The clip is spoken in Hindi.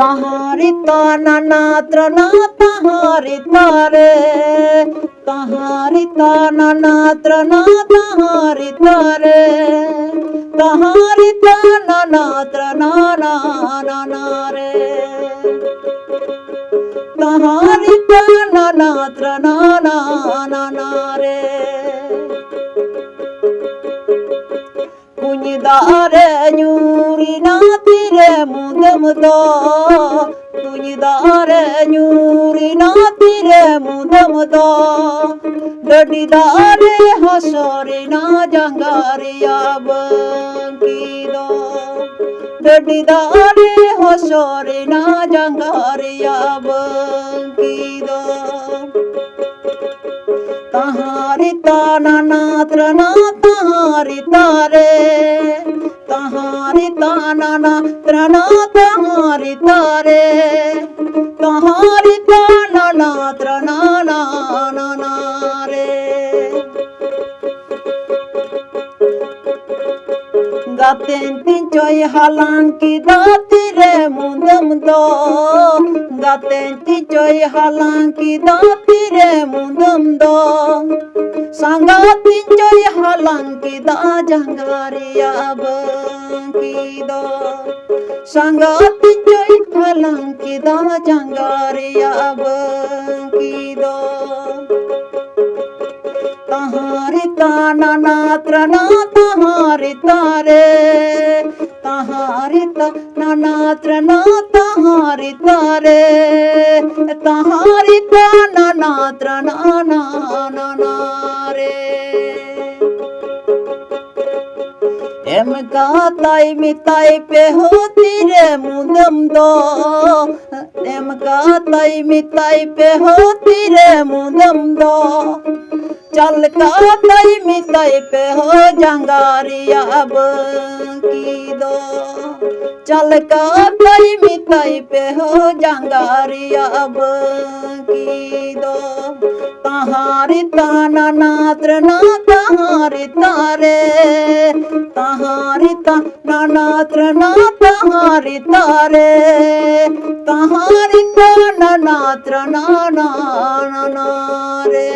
तहारी ताना नात्र ना तहारी तारे तहारी ताना नात्र ना तहारी तारे तहारी ताना नात्र ना ना ना ना रे तहारी ताना नात्र ना ना ना ना रे कुഞ്ഞിदाരെ ഞൂറി നാതിരെ മുദമുദോ കുഞ്ഞിदाരെ ഞൂറി നാതിരെ മുദമുദോ ഡഡിदारे ഹസരെ না ജംഗാരിയാ ബങ്കിദോ ഡഡിदारे ഹസരെ না ജംഗാരിയാ ബങ്കിദോ तहारी ताना नात्र ना तहारी तारे तहारी ताना नात्र ना तहारी तारे तहारी ताना नात्र ना ना ना ना रे gaten tincoy halanki datire mundam do gaten tincoy halanki datire mundam do sanga tincoy halanki da jangariya banki do sanga tincoy halanki da jangariya banki do tahari ताना नात्र ना तहारी तारे तहारी ताना नात्र ना तहारी तारे तहारी ताना नात्र ना ना ना ना रे एम का ताई मिताई पे होती रे मुदम दो एम का ताई मिताई पे होती रे मुदम दो चल का ताई मिताई पे हो जंगारिया बंकी दो चल का ताई मिताई पे हो जंगारिया बंकी दो तहारी ताना नात्र ना तहारी तारे तहारी ताना नात्र ना तहारी तारे तहारी ताना नात्र ना ना ना रे